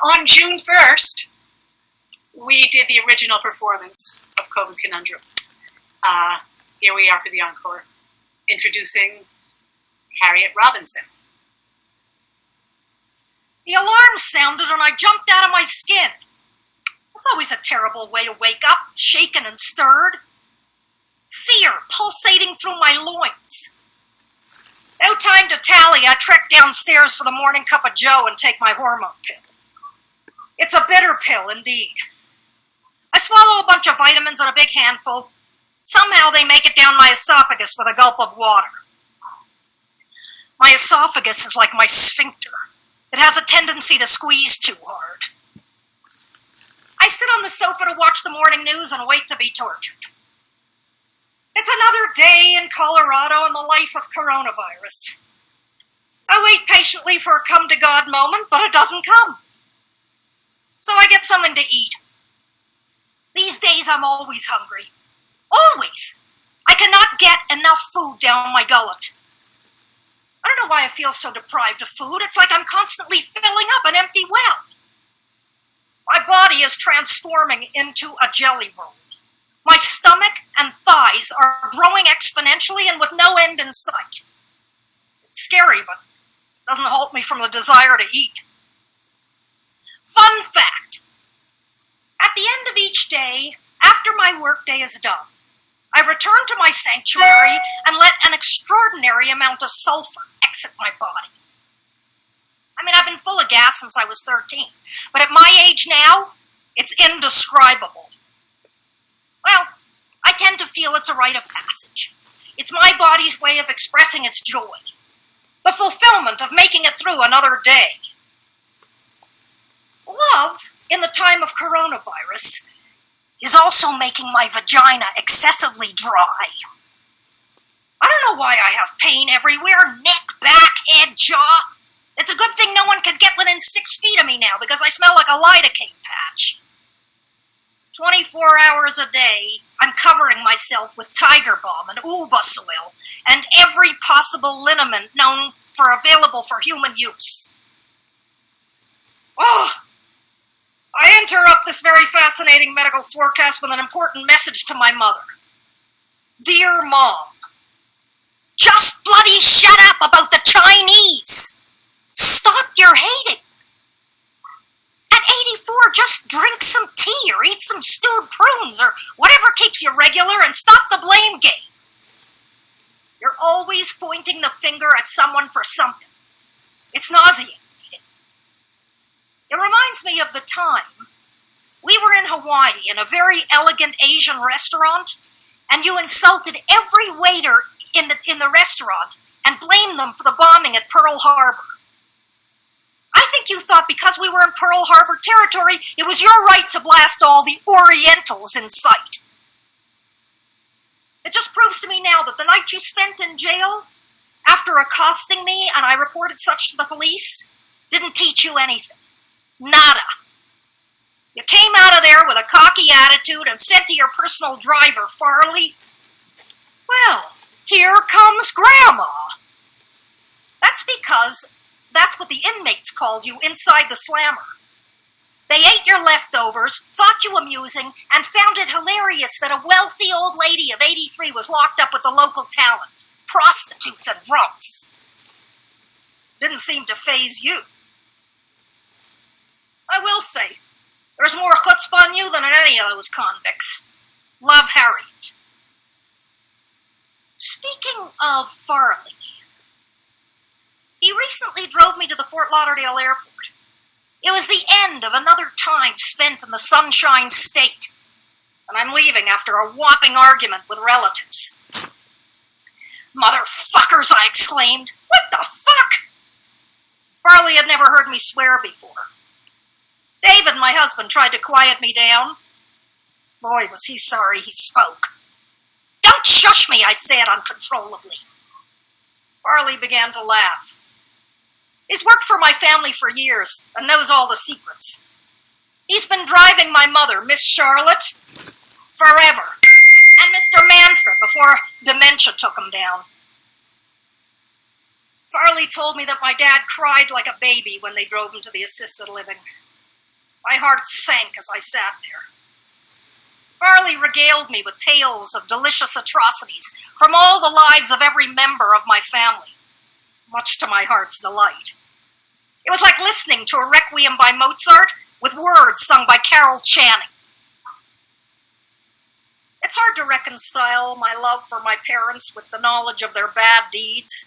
On June 1st, we did the original performance of Conundrum. Here we are for the Encore, introducing Harriet Robinson. The alarm sounded and I jumped out of my skin. That's always a terrible way to wake up, shaken and stirred. Fear pulsating through my loins. No time to tally, I trekked downstairs for the morning cup of joe and take my hormone pill. It's a bitter pill, indeed. I swallow a bunch of vitamins in a big handful. Somehow they make it down my esophagus with a gulp of water. My esophagus is like my sphincter. It has a tendency to squeeze too hard. I sit on the sofa to watch the morning news and wait to be tortured. It's another day in Colorado in the life of coronavirus. I wait patiently for a come-to-God moment, but it doesn't come. So I get something to eat. These days I'm always hungry. Always. I cannot get enough food down my gullet. I don't know why I feel so deprived of food. It's like I'm constantly filling up an empty well. My body is transforming into a jelly roll. My stomach and thighs are growing exponentially and with no end in sight. It's scary, but it doesn't halt me from the desire to eat. Fun fact. At the end of each day, after my workday is done, I return to my sanctuary and let an extraordinary amount of sulfur exit my body. I mean, I've been full of gas since I was 13, but at my age now, it's indescribable. Well, I tend to feel it's a rite of passage. It's my body's way of expressing its joy, the fulfillment of making it through another day. Love, in the time of coronavirus, is also making my vagina excessively dry. I don't know why I have pain everywhere, neck, back, head, jaw. It's a good thing no one can get within 6 feet of me now because I smell like a lidocaine patch. 24 hours a day, I'm covering myself with Tiger Balm and Ulva soil and every possible liniment known for available for human use. Oh! I interrupt this very fascinating medical forecast with an important message to my mother. Dear Mom, just bloody shut up about the Chinese. Stop your hating. At 84, just drink some tea or eat some stewed prunes or whatever keeps you regular and stop the blame game. You're always pointing the finger at someone for something. It's nauseating. It reminds me of the time we were in Hawaii in a very elegant Asian restaurant, and you insulted every waiter in the restaurant and blamed them for the bombing at Pearl Harbor. I think you thought because we were in Pearl Harbor territory, it was your right to blast all the Orientals in sight. It just proves to me now that the night you spent in jail, after accosting me and I reported such to the police, didn't teach you anything. Nada. You came out of there with a cocky attitude and said to your personal driver, Farley, well, here comes Grandma. That's because that's what the inmates called you inside the slammer. They ate your leftovers, thought you amusing, and found it hilarious that a wealthy old lady of 83 was locked up with the local talent, prostitutes and drunks. Didn't seem to faze you. I will say, there's more chutzpah on you than in any of those convicts. Love, Harriet. Speaking of Farley, he recently drove me to the Fort Lauderdale airport. It was the end of another time spent in the Sunshine State, and I'm leaving after a whopping argument with relatives. Motherfuckers, I exclaimed. What the fuck? Farley had never heard me swear before. David, my husband, tried to quiet me down. Boy, was he sorry he spoke. Don't shush me, I said uncontrollably. Farley began to laugh. He's worked for my family for years and knows all the secrets. He's been driving my mother, Miss Charlotte, forever, and Mr. Manfred before dementia took him down. Farley told me that my dad cried like a baby when they drove him to the assisted living. My heart sank as I sat there. Farley regaled me with tales of delicious atrocities from all the lives of every member of my family, much to my heart's delight. It was like listening to a requiem by Mozart with words sung by Carol Channing. It's hard to reconcile my love for my parents with the knowledge of their bad deeds,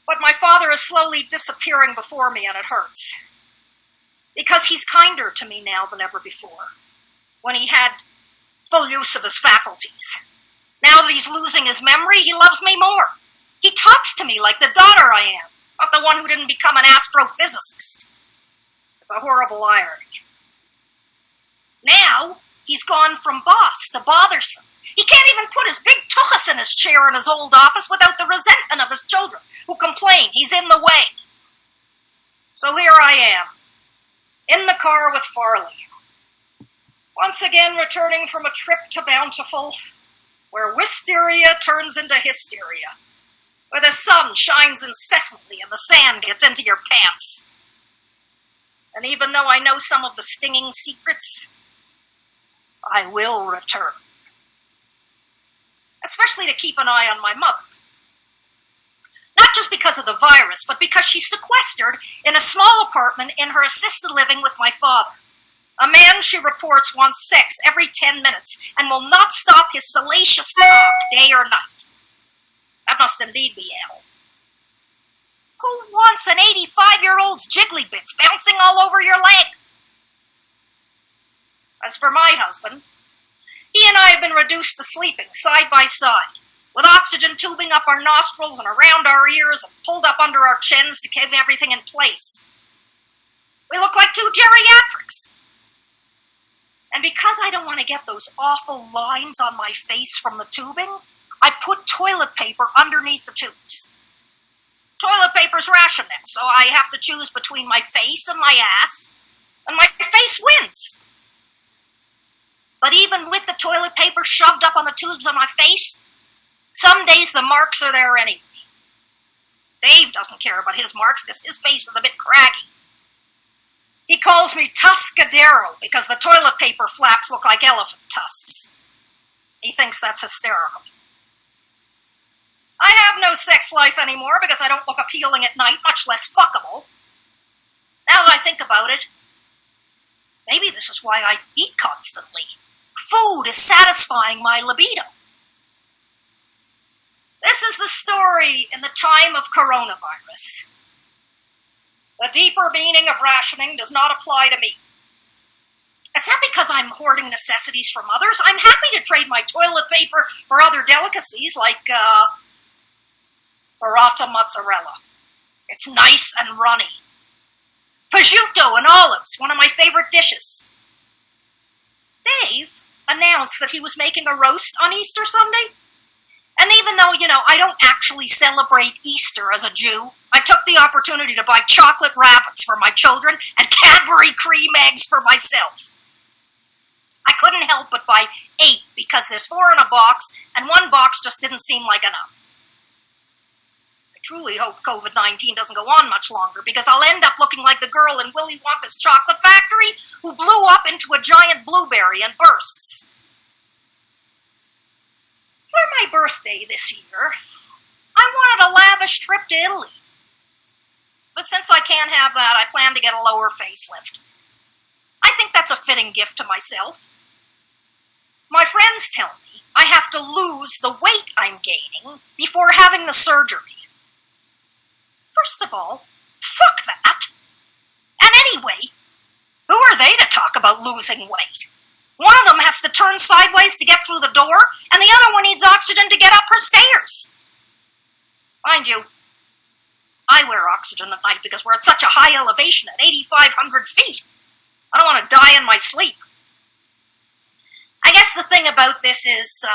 but my father is slowly disappearing before me, and it hurts. Because he's kinder to me now than ever before, when he had full use of his faculties. Now that he's losing his memory, he loves me more. He talks to me like the daughter I am, not the one who didn't become an astrophysicist. It's a horrible irony. Now, he's gone from boss to bothersome. He can't even put his big tuchus in his chair in his old office without the resentment of his children, who complain he's in the way. So here I am, in the car with Farley, once again returning from a trip to Bountiful, where wisteria turns into hysteria, where the sun shines incessantly and the sand gets into your pants. And even though I know some of the stinging secrets, I will return. Especially to keep an eye on my mother. Not just because of the virus, but because she's sequestered in a small apartment in her assisted living with my father. A man, she reports, wants sex every 10 minutes and will not stop his salacious talk day or night. That must indeed be hell. Who wants an 85-year-old's jiggly bits bouncing all over your leg? As for my husband, he and I have been reduced to sleeping side by side, with oxygen tubing up our nostrils and around our ears and pulled up under our chins to keep everything in place. We look like two geriatrics. And because I don't want to get those awful lines on my face from the tubing, I put toilet paper underneath the tubes. Toilet paper's rationed, so I have to choose between my face and my ass, and my face wins. But even with the toilet paper shoved up on the tubes on my face, some days the marks are there anyway. Dave doesn't care about his marks because his face is a bit craggy. He calls me Tuscadero because the toilet paper flaps look like elephant tusks. He thinks that's hysterical. I have no sex life anymore because I don't look appealing at night, much less fuckable. Now that I think about it, maybe this is why I eat constantly. Food is satisfying my libido. This is the story in the time of coronavirus. The deeper meaning of rationing does not apply to me. It's not because I'm hoarding necessities from others. I'm happy to trade my toilet paper for other delicacies like burrata mozzarella. It's nice and runny. Prosciutto and olives, one of my favorite dishes. Dave announced that he was making a roast on Easter Sunday. And even though, I don't actually celebrate Easter as a Jew, I took the opportunity to buy chocolate rabbits for my children and Cadbury cream eggs for myself. I couldn't help but buy 8 because there's 4 in a box, and 1 box just didn't seem like enough. I truly hope COVID-19 doesn't go on much longer because I'll end up looking like the girl in Willy Wonka's chocolate factory who blew up into a giant blueberry in bursts. For my birthday this year, I wanted a lavish trip to Italy. But since I can't have that, I plan to get a lower facelift. I think that's a fitting gift to myself. My friends tell me I have to lose the weight I'm gaining before having the surgery. First of all, fuck that. And anyway, who are they to talk about losing weight? One of them has to turn sideways to get through the door, and the other one needs oxygen to get up her stairs. Mind you, I wear oxygen at night because we're at such a high elevation at 8,500 feet. I don't want to die in my sleep. I guess the thing about this is,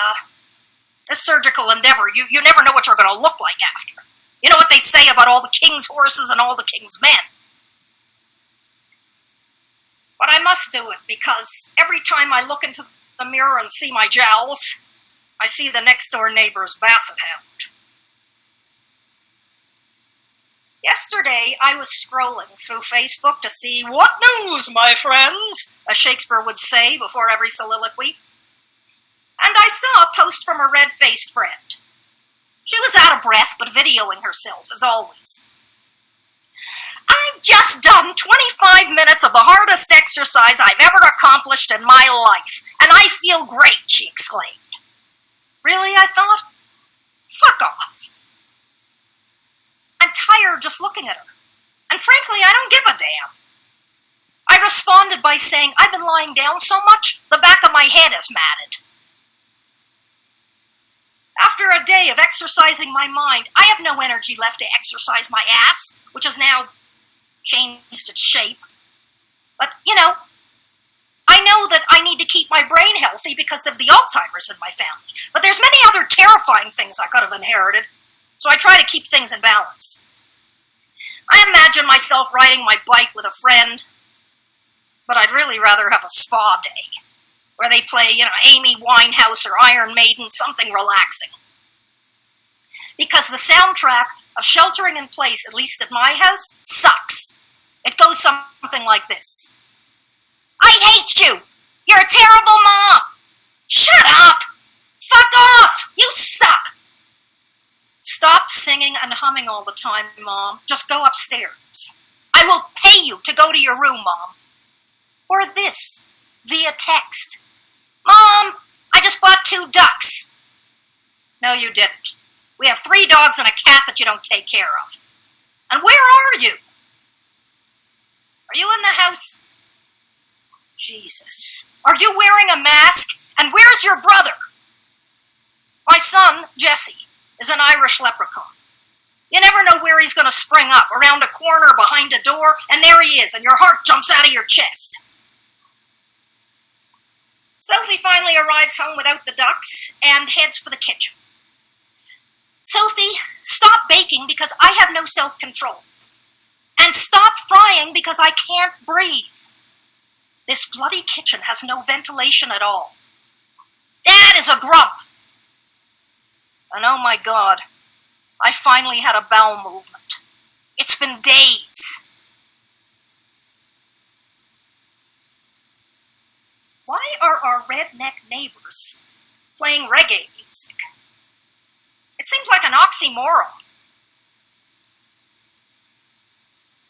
a surgical endeavor. You never know what you're going to look like after. You know what they say about all the king's horses and all the king's men. But I must do it because every time I look into the mirror and see my jowls, I see the next door neighbor's basset hound. Yesterday, I was scrolling through Facebook to see what news, my friends, as Shakespeare would say before every soliloquy. And I saw a post from a red-faced friend. She was out of breath, but videoing herself, as always. I've just done 25 minutes of the hardest exercise I've ever accomplished in my life, and I feel great, she exclaimed. Really, I thought? Fuck off. I'm tired just looking at her, and frankly, I don't give a damn. I responded by saying, I've been lying down so much, the back of my head is matted. After a day of exercising my mind, I have no energy left to exercise my ass, which has now changed its shape. But, I know that I need to keep my brain healthy because of the Alzheimer's in my family. But there's many other terrifying things I could have inherited, so I try to keep things in balance. I imagine myself riding my bike with a friend, but I'd really rather have a spa day, where they play, Amy Winehouse or Iron Maiden, something relaxing. Because the soundtrack of Sheltering in Place, at least at my house, sucks. It goes something like this. I hate you! You're a terrible mom! Shut up! Fuck off! You suck! Stop singing and humming all the time, Mom. Just go upstairs. I will pay you to go to your room, Mom. Or this, via text. Mom, I just bought 2 ducks. No, you didn't. We have 3 dogs and a cat that you don't take care of. And where are you? Are you in the house? Jesus. Are you wearing a mask? And where's your brother? My son, Jesse, is an Irish leprechaun. You never know where he's going to spring up, around a corner, behind a door, and there he is, and your heart jumps out of your chest. Sophie finally arrives home without the ducks and heads for the kitchen. Sophie, stop baking because I have no self-control. And stop frying because I can't breathe. This bloody kitchen has no ventilation at all. Dad is a grump. And oh my God, I finally had a bowel movement. It's been days. Why are our redneck neighbors playing reggae music? It seems like an oxymoron.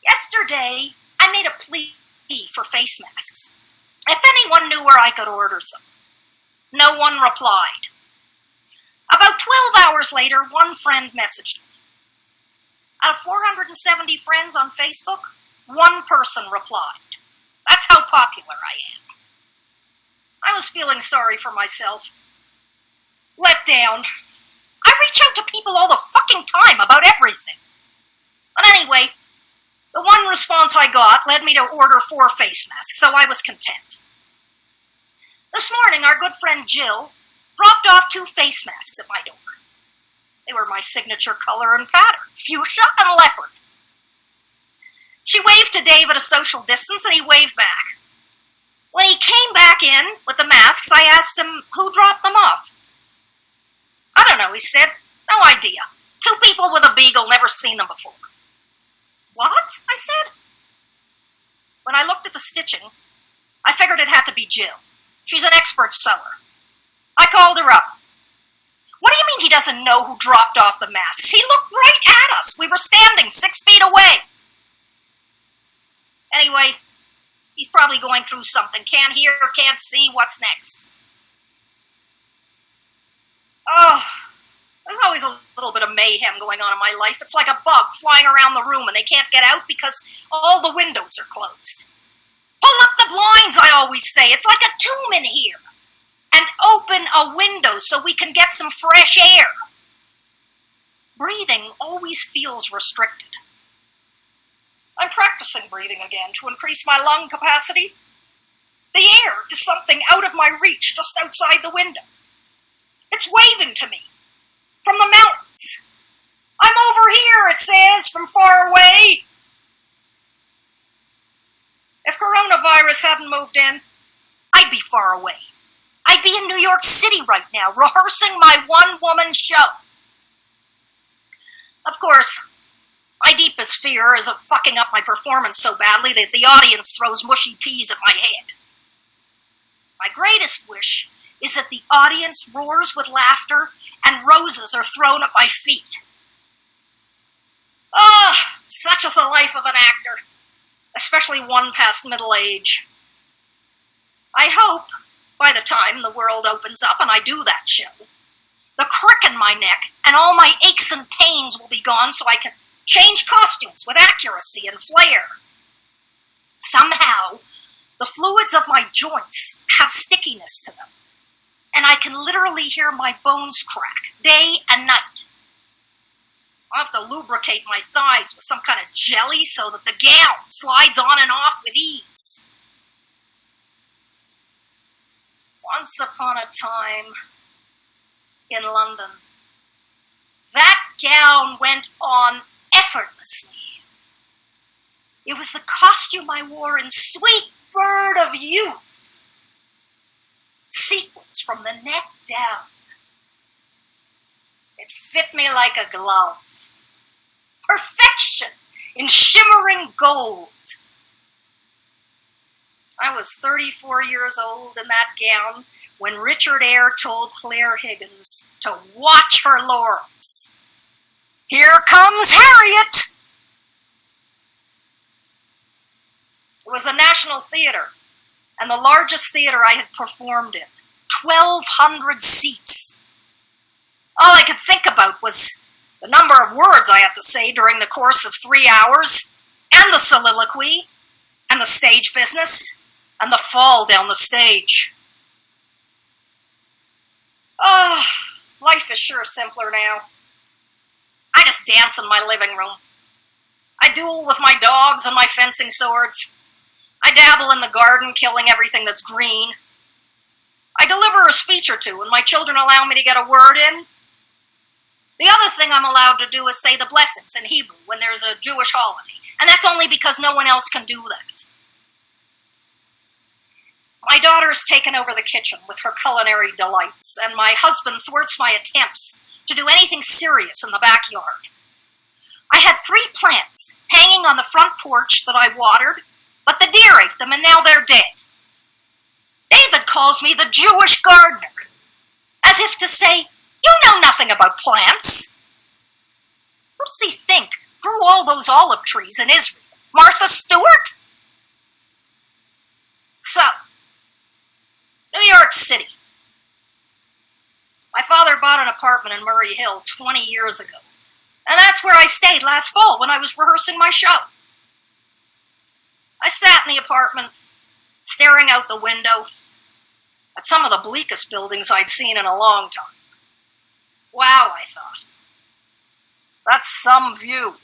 Yesterday, I made a plea for face masks. If anyone knew where I could order some. No one replied. About 12 hours later, one friend messaged me. Out of 470 friends on Facebook, one person replied. That's how popular I am. I was feeling sorry for myself. Let down. I reach out to people all the fucking time about everything. But anyway, the one response I got led me to order 4 face masks, so I was content. This morning, our good friend Jill dropped off 2 face masks at my door. They were my signature color and pattern, fuchsia and leopard. She waved to Dave at a social distance, and he waved back. When he came back in with the masks, I asked him who dropped them off. I don't know, he said. No idea. 2 people with a beagle, never seen them before. What? I said. When I looked at the stitching, I figured it had to be Jill. She's an expert sewer. I called her up. What do you mean he doesn't know who dropped off the masks? He looked right at us. We were standing 6 feet away. Anyway, he's probably going through something. Can't hear, can't see. What's next? Oh, there's always a little bit of mayhem going on in my life. It's like a bug flying around the room and they can't get out because all the windows are closed. Pull up the blinds, I always say. It's like a tomb in here. And open a window so we can get some fresh air. Breathing always feels restricted. I'm practicing breathing again to increase my lung capacity. The air is something out of my reach just outside the window. It's waving to me from the mountains. I'm over here, it says, from far away. If coronavirus hadn't moved in, I'd be far away. I'd be in New York City right now, rehearsing my one-woman show. Of course, My deepest fear is of fucking up my performance so badly that the audience throws mushy peas at my head. My greatest wish is that the audience roars with laughter and roses are thrown at my feet. Oh, such is the life of an actor, especially one past middle age. I hope, by the time the world opens up and I do that show, the crick in my neck and all my aches and pains will be gone so I can change costumes with accuracy and flair. Somehow, the fluids of my joints have stickiness to them, and I can literally hear my bones crack day and night. I'll have to lubricate my thighs with some kind of jelly so that the gown slides on and off with ease. Once upon a time in London, that gown went on effortlessly. It was the costume I wore in Sweet Bird of Youth. Sequins from the neck down. It fit me like a glove. Perfection in shimmering gold. I was 34 years old in that gown when Richard Eyre told Claire Higgins to watch her laurels. Here comes Harriet! It was the National Theatre, and the largest theatre I had performed in. 1,200 seats. All I could think about was the number of words I had to say during the course of 3 hours, and the soliloquy, and the stage business, and the fall down the stage. Oh, life is sure simpler now. I just dance in my living room. I duel with my dogs and my fencing swords. I dabble in the garden, killing everything that's green. I deliver a speech or two, and my children allow me to get a word in. The other thing I'm allowed to do is say the blessings in Hebrew when there's a Jewish holiday, and that's only because no one else can do that. My daughter's taken over the kitchen with her culinary delights, and my husband thwarts my attempts to do anything serious in the backyard. I had 3 plants hanging on the front porch that I watered, but the deer ate them and now they're dead. David calls me the Jewish gardener, as if to say, you know nothing about plants. Who does he think grew all those olive trees in Israel? Martha Stewart? So, New York City. My father bought an apartment in Murray Hill 20 years ago, and that's where I stayed last fall when I was rehearsing my show. I sat in the apartment, staring out the window at some of the bleakest buildings I'd seen in a long time. Wow, I thought. That's some view.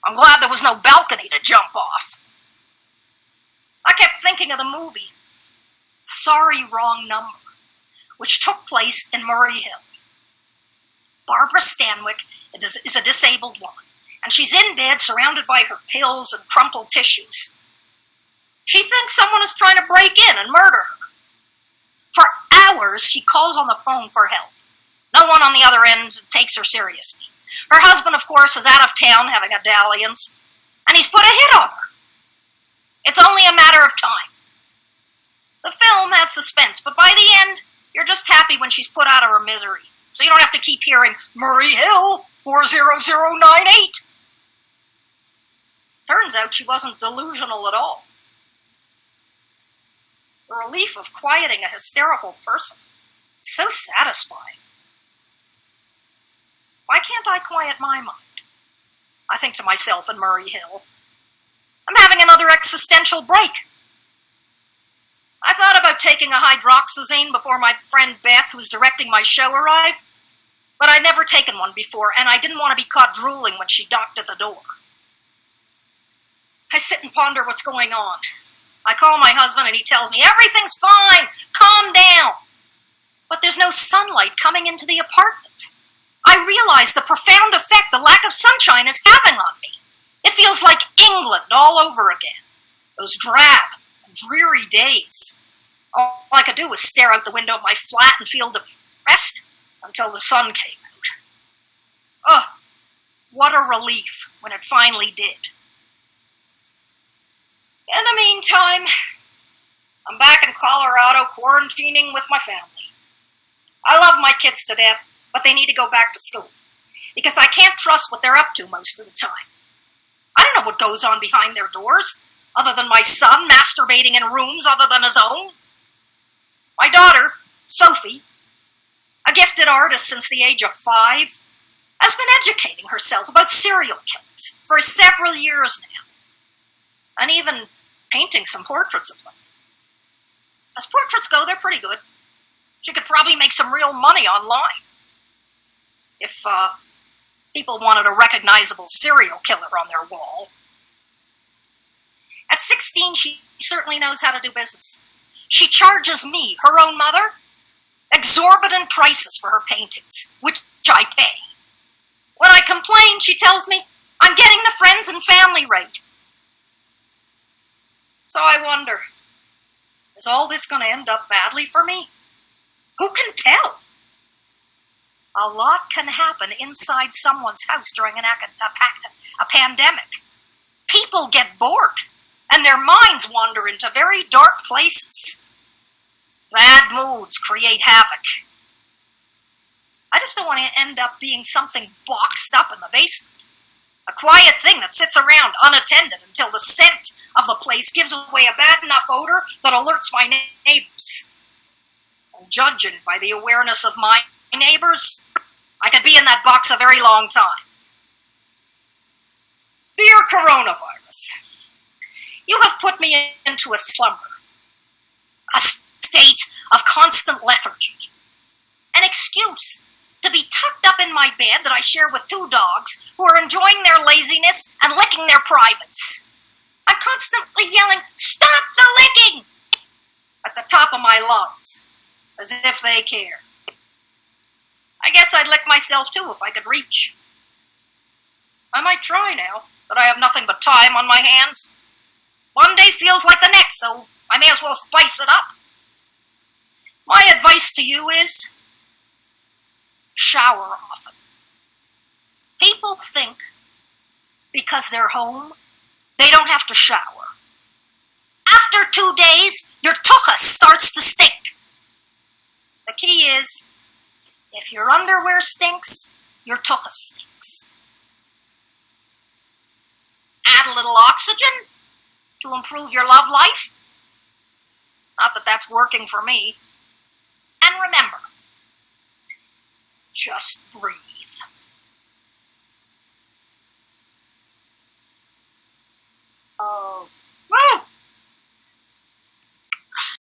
I'm glad there was no balcony to jump off. I kept thinking of the movie Sorry, Wrong Number, which took place in Murray Hill. Barbara Stanwyck is a disabled woman, and she's in bed surrounded by her pills and crumpled tissues. She thinks someone is trying to break in and murder her. For hours, she calls on the phone for help. No one on the other end takes her seriously. Her husband, of course, is out of town having a dalliance, and he's put a hit on her. It's only a matter of time. The film has suspense, but by the end, you're just happy when she's put out of her misery, so you don't have to keep hearing, Murray Hill, 40098. Turns out she wasn't delusional at all. The relief of quieting a hysterical person is so satisfying. Why can't I quiet my mind? I think to myself in Murray Hill. I'm having another existential break. I thought about taking a hydroxyzine before my friend Beth, who's directing my show, arrived, but I'd never taken one before, and I didn't want to be caught drooling when she knocked at the door. I sit and ponder what's going on. I call my husband and he tells me, everything's fine, calm down. But there's no sunlight coming into the apartment. I realize the profound effect the lack of sunshine is having on me. It feels like England all over again. Those drab and dreary days. All I could do was stare out the window of my flat and feel depressed until the sun came out. Oh, What a relief when it finally did. In the meantime, I'm back in Colorado quarantining with my family. I love my kids to death, but they need to go back to school because I can't trust what they're up to most of the time. I don't know what goes on behind their doors, other than my son masturbating in rooms other than his own. My daughter, Sophie, a gifted artist since the age of 5, has been educating herself about serial killers for several years now, and even painting some portraits of them. As portraits go, they're pretty good. She could probably make some real money online if people wanted a recognizable serial killer on their wall. At 16, she certainly knows how to do business. She charges me, her own mother, exorbitant prices for her paintings, which I pay. When I complain, she tells me I'm getting the friends and family rate. So I wonder, is all this going to end up badly for me? Who can tell? A lot can happen inside someone's house during a pandemic. People get bored, and their minds wander into very dark places. Bad moods create havoc. I just don't want to end up being something boxed up in the basement. A quiet thing that sits around unattended until the scent of the place gives away a bad enough odor that alerts my neighbors. And judging by the awareness of my neighbors, I could be in that box a very long time. Dear coronavirus, you have put me into a slumber, a state of constant lethargy, an excuse to be tucked up in my bed that I share with 2 dogs who are enjoying their laziness and licking their privates. I'm constantly yelling, "Stop the licking!" at the top of my lungs, as if they care. I guess I'd lick myself too if I could reach. I might try now that I have nothing but time on my hands. One day feels like the next, so I may as well spice it up. My advice to you is shower often. People think because they're home, they don't have to shower. After 2 days, your tuchus starts to stink. The key is, if your underwear stinks, your tuchus stinks. Add a little oxygen to improve your love life. Not that that's working for me. And remember, just breathe. Oh,